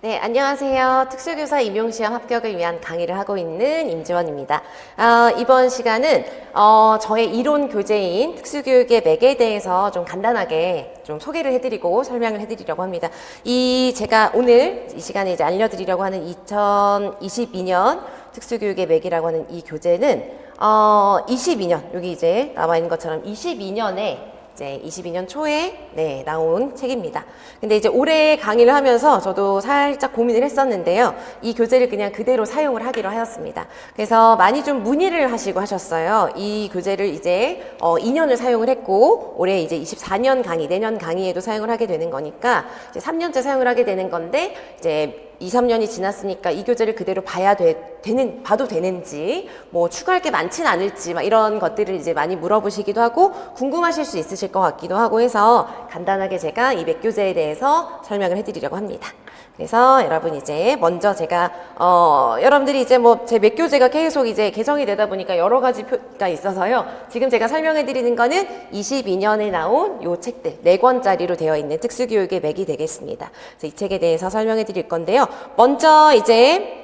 네, 안녕하세요. 특수교사 임용시험 합격을 위한 강의를 하고 있는 임지원입니다. 이번 시간은 저의 이론 교재인 특수교육의 맥에 대해서 좀 간단하게 좀 소개를 해드리고 설명을 해드리려고 합니다. 제가 오늘 이 시간에 이제 알려드리려고 하는 2022년 특수교육의 맥이라고 하는 이 교재는 22년, 여기 이제 나와 있는 것처럼 22년에 이제 22년 초에 나온 책입니다. 근데 이제 올해 강의를 하면서 저도 살짝 고민을 했었는데요. 이 교재를 그냥 그대로 사용을 하기로 하였습니다. 그래서 많이 좀 문의를 하시고 하셨어요. 이 교재를 이제 2년을 사용을 했고 올해 이제 24년 강의, 내년 강의에도 사용을 하게 되는 거니까 이제 3년째 사용을 하게 되는 건데 이제 2, 3년이 지났으니까 이 교재를 그대로 봐도 되는지, 뭐 추가할 게 많진 않을지, 막 이런 것들을 이제 많이 물어보시기도 하고, 궁금하실 수 있으실 것 같기도 하고 해서 간단하게 제가 이 맥교재에 대해서 설명을 해드리려고 합니다. 그래서 여러분 이제 먼저 제가, 여러분들이 이제 뭐 제 맥교재가 계속 이제 개정이 되다 보니까 여러 가지 표가 있어서요. 지금 제가 설명해 드리는 거는 22년에 나온 요 책들, 4권짜리로 되어 있는 특수교육의 맥이 되겠습니다. 그래서 이 책에 대해서 설명해 드릴 건데요. 먼저 이제,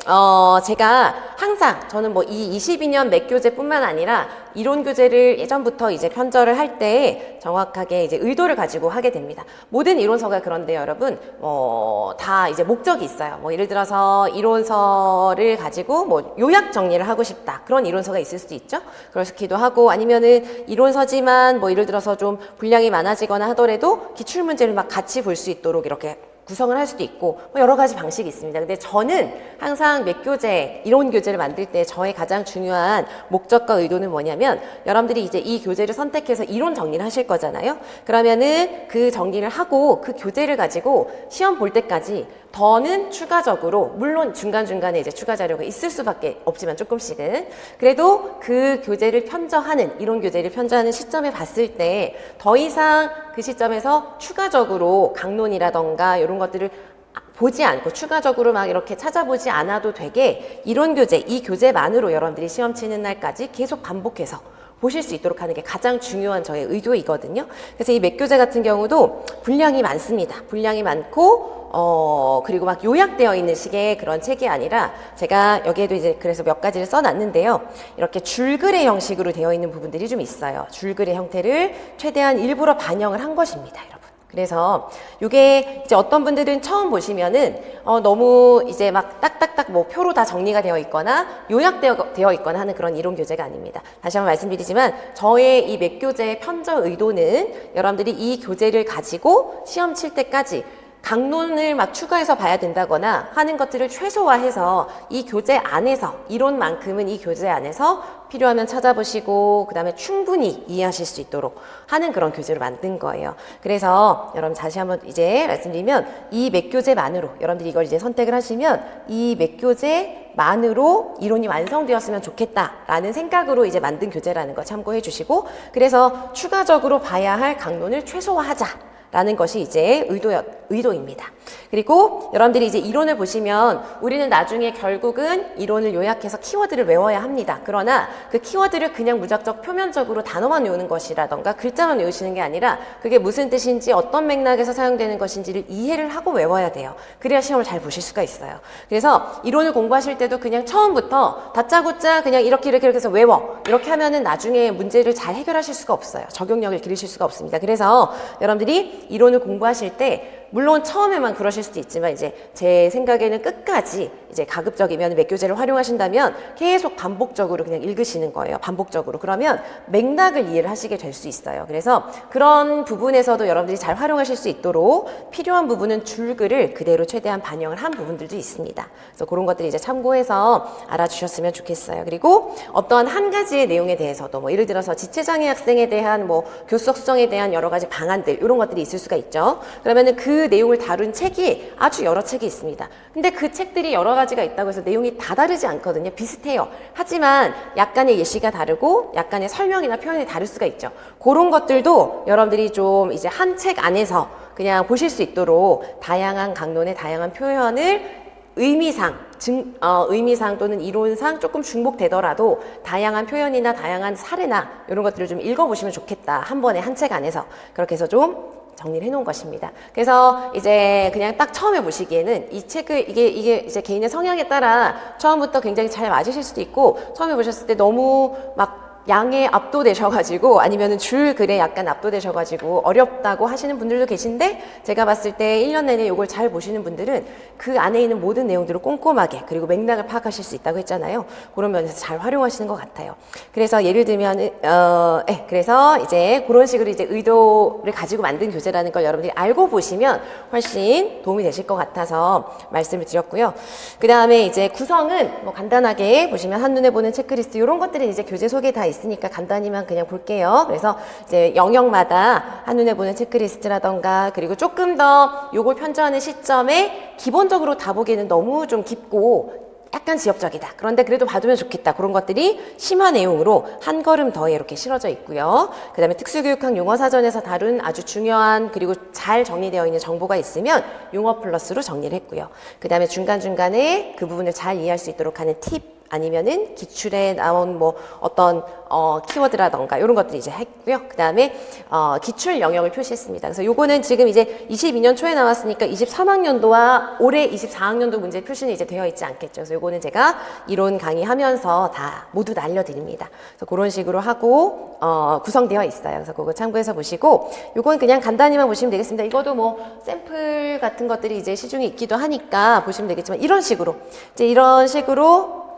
제가 항상 저는 뭐 이 22년 맥교재뿐만 아니라 이론 교재를 예전부터 이제 편저를 할 때 정확하게 이제 의도를 가지고 하게 됩니다. 모든 이론서가 그런데 여러분, 다 이제 목적이 있어요. 뭐 예를 들어서 이론서를 가지고 뭐 요약 정리를 하고 싶다. 그런 이론서가 있을 수도 있죠. 그렇기도 하고 아니면은 이론서지만 뭐 예를 들어서 좀 분량이 많아지거나 하더라도 기출문제를 막 같이 볼 수 있도록 이렇게 구성을 할 수도 있고 뭐 여러 가지 방식이 있습니다. 근데 저는 항상 맥교재, 이론 교재를 만들 때 저의 가장 중요한 목적과 의도는 뭐냐면 여러분들이 이제 이 교재를 선택해서 이론 정리를 하실 거잖아요. 그러면은 그 정리를 하고 그 교재를 가지고 시험 볼 때까지 더는 추가적으로 물론 중간중간에 이제 추가 자료가 있을 수밖에 없지만 조금씩은 그래도 그 교재를 편저하는 이론 교재를 편저하는 시점에 봤을 때 더 이상 그 시점에서 추가적으로 강론이라던가 이런 것들을 보지 않고 추가적으로 막 이렇게 찾아보지 않아도 되게 이론 교재, 이 교재만으로 여러분들이 시험 치는 날까지 계속 반복해서 보실 수 있도록 하는 게 가장 중요한 저의 의도이거든요. 그래서 이 맥교재 같은 경우도 분량이 많습니다. 분량이 많고 그리고 막 요약되어 있는 식의 그런 책이 아니라 제가 여기에도 이제 그래서 몇 가지를 써놨는데요. 이렇게 줄글의 형식으로 되어 있는 부분들이 좀 있어요. 줄글의 형태를 최대한 일부러 반영을 한 것입니다, 여러분. 그래서 이게 이제 어떤 분들은 처음 보시면은 너무 이제 막 딱딱딱 뭐 표로 다 정리가 되어 있거나 요약되어 있거나 하는 그런 이론 교재가 아닙니다. 다시 한번 말씀드리지만 저의 이 맥교재의 편저 의도는 여러분들이 이 교재를 가지고 시험 칠 때까지 강론을 막 추가해서 봐야 된다거나 하는 것들을 최소화해서 이 교재 안에서 이론만큼은 이 교재 안에서 필요하면 찾아보시고 그 다음에 충분히 이해하실 수 있도록 하는 그런 교재로 만든 거예요. 그래서 여러분 다시 한번 이제 말씀드리면 이 맥교재만으로 여러분들이 이걸 이제 선택을 하시면 이 맥교재만으로 이론이 완성되었으면 좋겠다라는 생각으로 이제 만든 교재라는 거 참고해 주시고 그래서 추가적으로 봐야 할 강론을 최소화하자. 라는 것이 이제 의도입니다. 그리고 여러분들이 이제 이론을 보시면 우리는 나중에 결국은 이론을 요약해서 키워드를 외워야 합니다. 그러나 그 키워드를 그냥 무작정 표면적으로 단어만 외우는 것이라던가 글자만 외우시는 게 아니라 그게 무슨 뜻인지 어떤 맥락에서 사용되는 것인지를 이해를 하고 외워야 돼요. 그래야 시험을 잘 보실 수가 있어요. 그래서 이론을 공부하실 때도 그냥 처음부터 다짜고짜 그냥 이렇게 해서 외워. 이렇게 하면은 나중에 문제를 잘 해결하실 수가 없어요. 적용력을 기르실 수가 없습니다. 그래서 여러분들이 이론을 공부하실 때 물론 처음에만 그러실 수도 있지만 이제 제 생각에는 끝까지 이제 가급적이면 맥교재를 활용하신다면 계속 반복적으로 그냥 읽으시는 거예요. 반복적으로. 그러면 맥락을 이해를 하시게 될 수 있어요. 그래서 그런 부분에서도 여러분들이 잘 활용하실 수 있도록 필요한 부분은 줄글을 그대로 최대한 반영을 한 부분들도 있습니다. 그래서 그런 것들을 이제 참고해서 알아주셨으면 좋겠어요. 그리고 어떠한 한 가지의 내용에 대해서도 뭐 예를 들어서 지체장애 학생에 대한 뭐 교수석 수정에 대한 여러 가지 방안들 이런 것들이 있을 수가 있죠. 그러면은 그 내용을 다룬 책이 아주 여러 책이 있습니다. 근데 그 책들이 여러 가지가 있다고 해서 내용이 다 다르지 않거든요. 비슷해요. 하지만 약간의 예시가 다르고 약간의 설명이나 표현이 다를 수가 있죠. 그런 것들도 여러분들이 좀 이제 한 책 안에서 그냥 보실 수 있도록 다양한 강론의 다양한 표현을 의미상 또는 이론상 조금 중복되더라도 다양한 표현이나 다양한 사례나 이런 것들을 좀 읽어보시면 좋겠다. 한 번에 한 책 안에서. 그렇게 해서 좀 정리를 해놓은 것입니다. 그래서 이제 그냥 딱 처음에 보시기에는 이 책을 이게 이제 개인의 성향에 따라 처음부터 굉장히 잘 맞으실 수도 있고 처음에 보셨을 때 너무 막 양에 압도되셔가지고 아니면은 줄 글에 약간 압도되셔가지고 어렵다고 하시는 분들도 계신데 제가 봤을 때 1년 내내 이걸 잘 보시는 분들은 그 안에 있는 모든 내용들을 꼼꼼하게 그리고 맥락을 파악하실 수 있다고 했잖아요. 그런 면에서 잘 활용하시는 것 같아요. 그래서 예를 들면 그래서 이제 그런 식으로 이제 의도를 가지고 만든 교재라는 걸 여러분들이 알고 보시면 훨씬 도움이 되실 것 같아서 말씀을 드렸고요. 그 다음에 이제 구성은 뭐 간단하게 보시면 한눈에 보는 체크리스트 이런 것들은 이제 교재 속에 다 있으니까 간단히만 그냥 볼게요. 그래서 이제 영역마다 한눈에 보는 체크리스트라던가 그리고 조금 더 요걸 편집하는 시점에 기본적으로 다 보기에는 너무 좀 깊고 약간 지엽적이다. 그런데 그래도 봐두면 좋겠다. 그런 것들이 심화 내용으로 한 걸음 더 이렇게 실어져 있고요. 그 다음에 특수교육학 용어사전에서 다룬 아주 중요한 그리고 잘 정리되어 있는 정보가 있으면 용어 플러스로 정리를 했고요. 그 다음에 중간중간에 그 부분을 잘 이해할 수 있도록 하는 팁 아니면은 기출에 나온 뭐 어떤 키워드라던가 이런 것들이 이제 했고요. 그 다음에 기출 영역을 표시했습니다. 그래서 요거는 지금 이제 22년 초에 나왔으니까 23학년도와 올해 24학년도 문제 표시는 이제 되어 있지 않겠죠. 그래서 요거는 제가 이론 강의하면서 다 모두 다 알려드립니다. 그래서 그런 식으로 하고 구성되어 있어요. 그래서 그거 참고해서 보시고 요건 그냥 간단히만 보시면 되겠습니다. 이것도 뭐 샘플 같은 것들이 이제 시중에 있기도 하니까 보시면 되겠지만 이런 식으로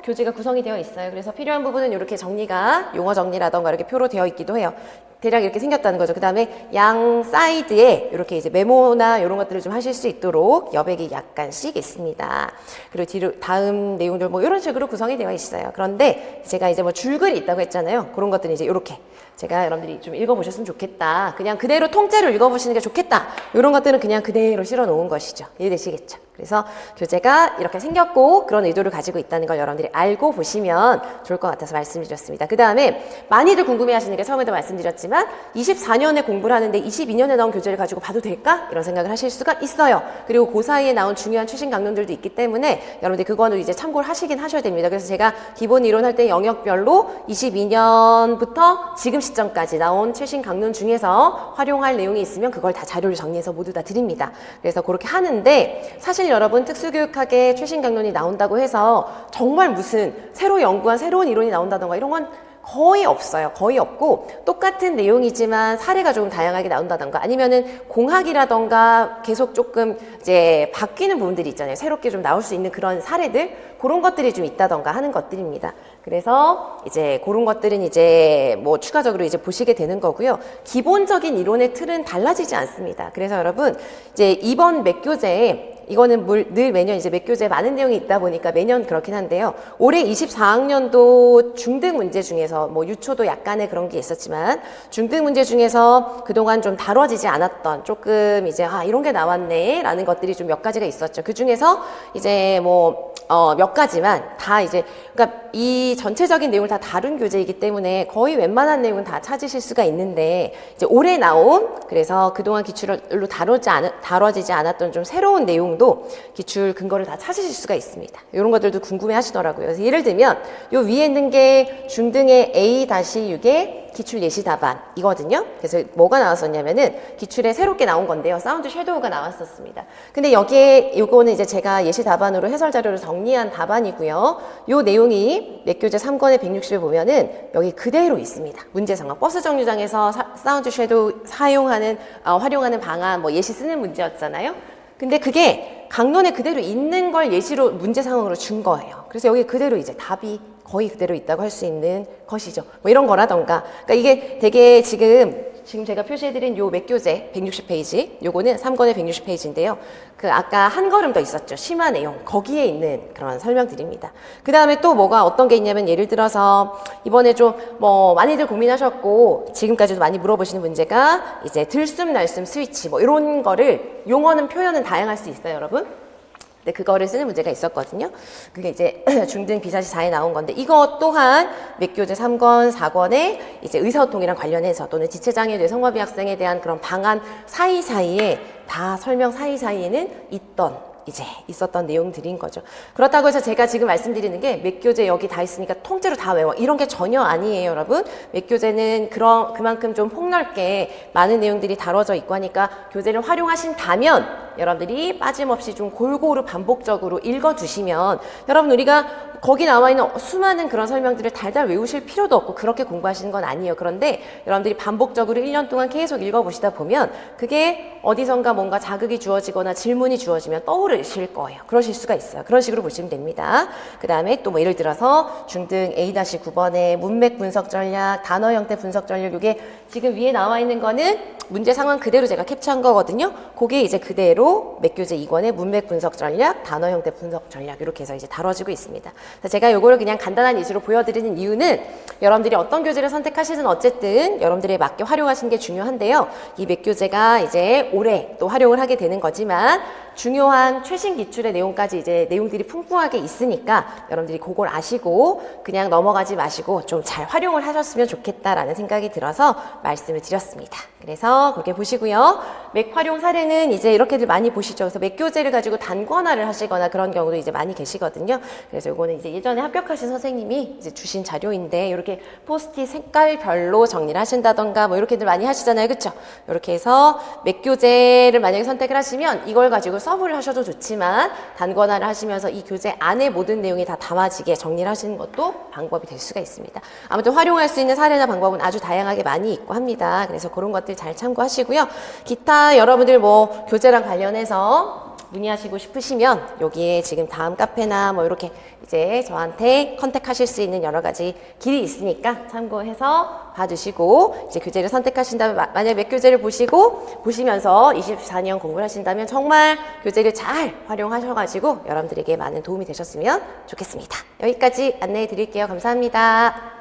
교재가 구성이 되어 있어요. 그래서 필요한 부분은 이렇게 정리가 용어 정리라던가 이렇게 표로 되어 있기도 해요. 대략 이렇게 생겼다는 거죠. 그 다음에 양 사이드에 이렇게 이제 메모나 이런 것들을 좀 하실 수 있도록 여백이 약간씩 있습니다. 그리고 뒤로 다음 내용들 뭐 이런 식으로 구성이 되어 있어요. 그런데 제가 이제 뭐 줄글이 있다고 했잖아요. 그런 것들은 이제 이렇게 제가 여러분들이 좀 읽어보셨으면 좋겠다. 그냥 그대로 통째로 읽어보시는 게 좋겠다. 이런 것들은 그냥 그대로 실어 놓은 것이죠. 이해되시겠죠? 그래서 교재가 이렇게 생겼고 그런 의도를 가지고 있다는 걸 여러분들이 알고 보시면 좋을 것 같아서 말씀드렸습니다. 그 다음에 많이들 궁금해하시는 게 처음에도 말씀드렸지만 24년에 공부를 하는데 22년에 나온 교재를 가지고 봐도 될까? 이런 생각을 하실 수가 있어요. 그리고 그 사이에 나온 중요한 최신 강론들도 있기 때문에 여러분들이 그거는 이제 참고를 하시긴 하셔야 됩니다. 그래서 제가 기본 이론 할 때 영역별로 22년부터 지금 시점까지 나온 최신 강론 중에서 활용할 내용이 있으면 그걸 다 자료를 정리해서 모두 다 드립니다. 그래서 그렇게 하는데 사실 여러분 특수교육학의 최신 강론이 나온다고 해서 정말 무슨 새로 연구한 새로운 이론이 나온다던가 이런 건 거의 없어요. 거의 없고 똑같은 내용이지만 사례가 조금 다양하게 나온다던가 아니면은 공학이라던가 계속 조금 이제 바뀌는 부분들이 있잖아요. 새롭게 좀 나올 수 있는 그런 사례들 그런 것들이 좀 있다던가 하는 것들입니다. 그래서 이제 그런 것들은 이제 뭐 추가적으로 이제 보시게 되는 거고요. 기본적인 이론의 틀은 달라지지 않습니다. 그래서 여러분 이제 이번 맥교재에 이거는 늘 매년 이제 맥교재에 많은 내용이 있다 보니까 매년 그렇긴 한데요. 올해 24학년도 중등 문제 중에서 뭐 유초도 약간의 그런 게 있었지만 중등 문제 중에서 그동안 좀 다뤄지지 않았던 조금 이제 이런 게 나왔네 라는 것들이 좀 몇 가지가 있었죠. 그 중에서 이제 뭐 몇 가지만 다 이제 그러니까 이 전체적인 내용을 다 다룬 교재이기 때문에 거의 웬만한 내용은 다 찾으실 수가 있는데 이제 올해 나온 그래서 그동안 기출로 다뤄지지 않았던 좀 새로운 내용도 기출 근거를 다 찾으실 수가 있습니다. 이런 것들도 궁금해 하시더라고요. 그래서 예를 들면 요 위에 있는 게 중등의 A-6의 기출 예시 답안이거든요. 그래서 뭐가 나왔었냐면은 기출에 새롭게 나온 건데요. 사운드 섀도우가 나왔었습니다. 근데 여기에 요거는 이제 제가 예시 답안으로 해설 자료를 정리한 답안이고요. 요 내용이 맥교재 3권의 160에 보면은 여기 그대로 있습니다. 문제 상황. 버스 정류장에서 사운드 섀도우 활용하는 방안 뭐 예시 쓰는 문제였잖아요. 근데 그게 강론에 그대로 있는 걸 예시로 문제 상황으로 준 거예요. 그래서 여기 그대로 이제 답이 거의 그대로 있다고 할 수 있는 것이죠. 뭐 이런 거라던가. 그러니까 이게 되게 지금 제가 표시해드린 요 맥교재 160페이지, 요거는 3권의 160페이지인데요. 그 아까 한 걸음 더 있었죠. 심화 내용. 거기에 있는 그런 설명드립니다. 그 다음에 또 뭐가 어떤 게 있냐면 예를 들어서 이번에 좀 뭐 많이들 고민하셨고 지금까지도 많이 물어보시는 문제가 이제 들숨 날숨 스위치 뭐 이런 거를 용어는 표현은 다양할 수 있어요, 여러분. 근데 그거를 쓰는 문제가 있었거든요. 그게 이제 중등 비사시 4에 나온 건데 이것 또한 맥교재 3권, 4권에 이제 의사소통이랑 관련해서 또는 지체장애 뇌성마비 학생에 대한 그런 방안 사이사이에 다 설명 사이사이에는 있던 이제 있었던 내용들인 거죠. 그렇다고 해서 제가 지금 말씀드리는 게 몇 교재 여기 다 있으니까 통째로 다 외워 이런 게 전혀 아니에요, 여러분. 몇 교재는 그만큼 좀 폭넓게 많은 내용들이 다뤄져 있고 하니까 교재를 활용하신다면 여러분들이 빠짐없이 좀 골고루 반복적으로 읽어두시면 여러분 우리가 거기 나와 있는 수많은 그런 설명들을 달달 외우실 필요도 없고 그렇게 공부하시는 건 아니에요. 그런데 여러분들이 반복적으로 1년 동안 계속 읽어보시다 보면 그게 어디선가 뭔가 자극이 주어지거나 질문이 주어지면 떠오르실 거예요. 그러실 수가 있어요. 그런 식으로 보시면 됩니다. 그 다음에 또 뭐 예를 들어서 중등 A-9번의 문맥 분석 전략, 단어 형태 분석 전략, 이게 지금 위에 나와 있는 거는 문제 상황 그대로 제가 캡처한 거거든요. 그게 이제 그대로 몇 교재 2권의 문맥 분석 전략, 단어 형태 분석 전략 이렇게 해서 이제 다뤄지고 있습니다. 그래서 제가 요거를 그냥 간단한 예시로 보여드리는 이유는 여러분들이 어떤 교재를 선택하시든 어쨌든 여러분들에 맞게 활용하시는 게 중요한데요. 이 몇 교재가 이제 올해 또 활용을 하게 되는 거지만 중요한 최신 기출의 내용까지 이제 내용들이 풍부하게 있으니까 여러분들이 그걸 아시고 그냥 넘어가지 마시고 좀 잘 활용을 하셨으면 좋겠다라는 생각이 들어서 말씀을 드렸습니다. 그래서 그렇게 보시고요. 맥 활용 사례는 이제 이렇게들 많이 보시죠. 그래서 맥 교재를 가지고 단권화를 하시거나 그런 경우도 이제 많이 계시거든요. 그래서 이거는 이제 예전에 합격하신 선생님이 이제 주신 자료인데 이렇게 포스트잇 색깔별로 정리를 하신다던가 뭐 이렇게들 많이 하시잖아요. 그렇죠? 이렇게 해서 맥 교재를 만약에 선택을 하시면 이걸 가지고 서브를 하셔도 좋지만 단권화를 하시면서 이 교재 안에 모든 내용이 다 담아지게 정리를 하시는 것도 방법이 될 수가 있습니다. 아무튼 활용할 수 있는 사례나 방법은 아주 다양하게 많이 있고 합니다. 그래서 그런 것들 잘 참고하시고요. 기타 여러분들 뭐 교재랑 관련해서 문의하시고 싶으시면 여기에 지금 다음 카페나 뭐 이렇게 이제 저한테 컨택하실 수 있는 여러 가지 길이 있으니까 참고해서 봐주시고 이제 교재를 선택하신다면 만약 몇 교재를 보시면서 24년 공부를 하신다면 정말 교재를 잘 활용하셔가지고 여러분들에게 많은 도움이 되셨으면 좋겠습니다. 여기까지 안내해 드릴게요. 감사합니다.